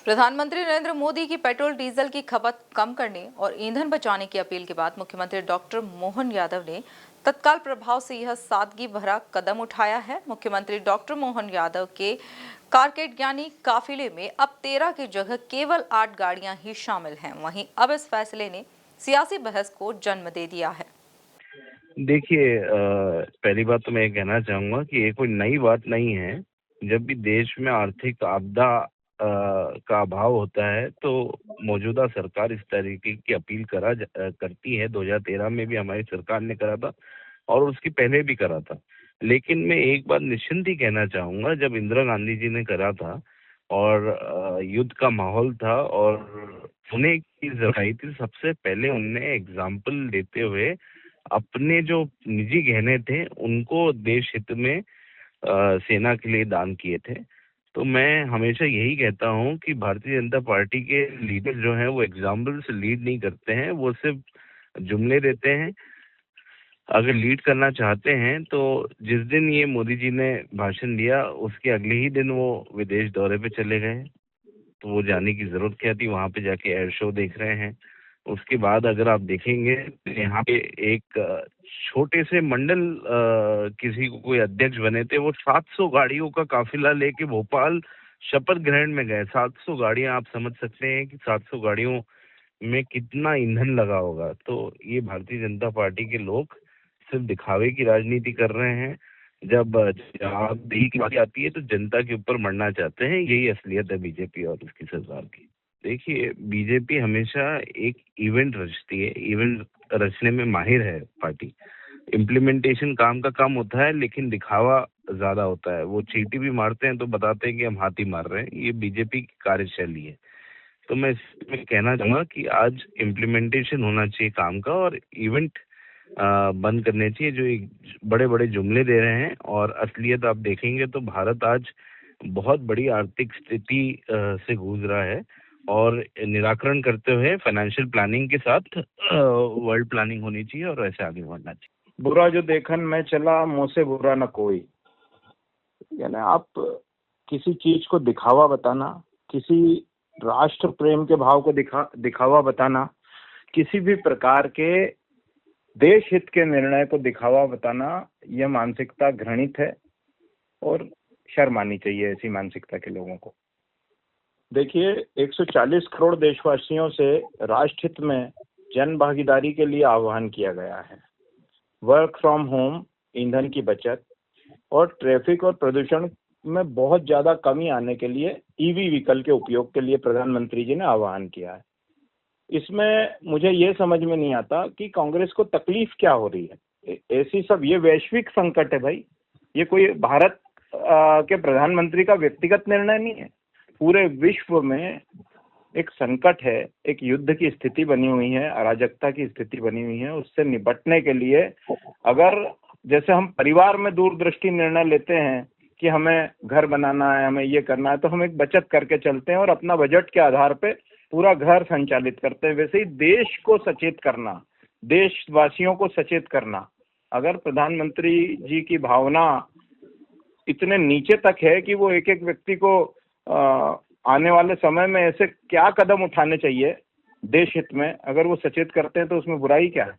प्रधानमंत्री नरेंद्र मोदी की petrol diesel की खपत कम करने और ईंधन बचाने की अपील के बाद मुख्यमंत्री डॉक्टर मोहन यादव ने तत्काल प्रभाव से यह सादगी भरा कदम उठाया है। मुख्यमंत्री डॉक्टर मोहन यादव के कारकेड यानी काफिले में अब 13 की जगह केवल 8 गाड़ियां ही शामिल हैं। वहीं अब इस फैसले ने सियासी बहस को जन्म दे दिया है। देखिए, पहली बात तो मैं ये कहना चाहूंगा कि ये कोई नई बात नहीं है। जब भी देश में आर्थिक आपदा का अभाव होता है तो मौजूदा सरकार इस तरीके की अपील करती है। 2013 में भी हमारी सरकार ने करा था और उसकी पहले भी करा था। लेकिन मैं एक बात निश्चिंत ही कहना चाहूंगा, जब इंदिरा गांधी जी ने करा था और युद्ध का माहौल था और होने की जरूरत थी, सबसे पहले उनने एग्जाम्पल देते हुए अपने जो निजी गहने थे उनको देश हित में सेना के लिए दान किए थे। तो मैं हमेशा यही कहता हूं कि भारतीय जनता पार्टी के लीडर जो हैं वो एग्जाम्पल से लीड नहीं करते हैं, वो सिर्फ जुमले देते हैं। अगर लीड करना चाहते हैं तो जिस दिन ये मोदी जी ने भाषण दिया उसके अगले ही दिन वो विदेश दौरे पे चले गए। तो वो जाने की जरूरत क्या थी, वहां पे जाके एयर शो देख रहे हैं। उसके बाद अगर आप देखेंगे तो यहाँ पे एक छोटे से मंडल किसी को कोई अध्यक्ष बने थे, वो 700 गाड़ियों का काफिला लेके भोपाल शपथ ग्रहण में गए। 700 गाड़ियां, आप समझ सकते हैं कि 700 गाड़ियों में कितना ईंधन लगा होगा। तो ये भारतीय जनता पार्टी के लोग सिर्फ दिखावे की राजनीति कर रहे हैं। जब जवाबदेही की बात आती है तो जनता के ऊपर मरना चाहते हैं। यही असलियत है बीजेपी और उसकी सरकार की। देखिए, बीजेपी हमेशा एक इवेंट रचती है, इवेंट रचने में माहिर है पार्टी। इम्प्लीमेंटेशन काम का कम होता है लेकिन दिखावा ज्यादा होता है। वो चींटी भी मारते हैं तो बताते हैं कि हम हाथी मार रहे हैं। ये बीजेपी की कार्यशैली है। तो मैं इसमें कहना चाहूंगा कि आज इम्प्लीमेंटेशन होना चाहिए काम का और इवेंट बंद करने चाहिए जो बड़े बड़े जुमले दे रहे हैं। और असलियत आप देखेंगे तो भारत आज बहुत बड़ी आर्थिक स्थिति से गूंज रहा है और निराकरण करते हुए फाइनेंशियल प्लानिंग के साथ वर्ल्ड प्लानिंग होनी चाहिए और ऐसे आगे बढ़ना चाहिए। बुरा जो देखन में चला मुंह से बुरा न कोई, यानी आप किसी चीज को दिखावा बताना, किसी राष्ट्र प्रेम के भाव को दिखावा बताना, किसी भी प्रकार के देश हित के निर्णय को दिखावा बताना, यह मानसिकता घृणित है और शर्म आनी चाहिए ऐसी मानसिकता के लोगों को। देखिए, 140 करोड़ देशवासियों से राष्ट्र हित में जन भागीदारी के लिए आह्वान किया गया है। वर्क फ्रॉम होम, ईंधन की बचत और ट्रैफिक और प्रदूषण में बहुत ज्यादा कमी आने के लिए ईवी व्हीकल के उपयोग के लिए प्रधानमंत्री जी ने आह्वान किया है। इसमें मुझे ये समझ में नहीं आता कि कांग्रेस को तकलीफ क्या हो रही है। ऐसी सब, ये वैश्विक संकट है भाई, ये कोई भारत के प्रधानमंत्री का व्यक्तिगत निर्णय नहीं है। पूरे विश्व में एक संकट है, एक युद्ध की स्थिति बनी हुई है, अराजकता की स्थिति बनी हुई है। उससे निपटने के लिए अगर जैसे हम परिवार में दूरदृष्टि निर्णय लेते हैं कि हमें घर बनाना है, हमें ये करना है, तो हम एक बचत करके चलते हैं और अपना बजट के आधार पे पूरा घर संचालित करते हैं। वैसे ही देश को सचेत करना, देशवासियों को सचेत करना, अगर प्रधानमंत्री जी की भावना इतने नीचे तक है कि वो एक एक व्यक्ति को आने वाले समय में ऐसे क्या कदम उठाने चाहिए देश हित में, अगर वो सचेत करते हैं तो उसमें बुराई क्या है।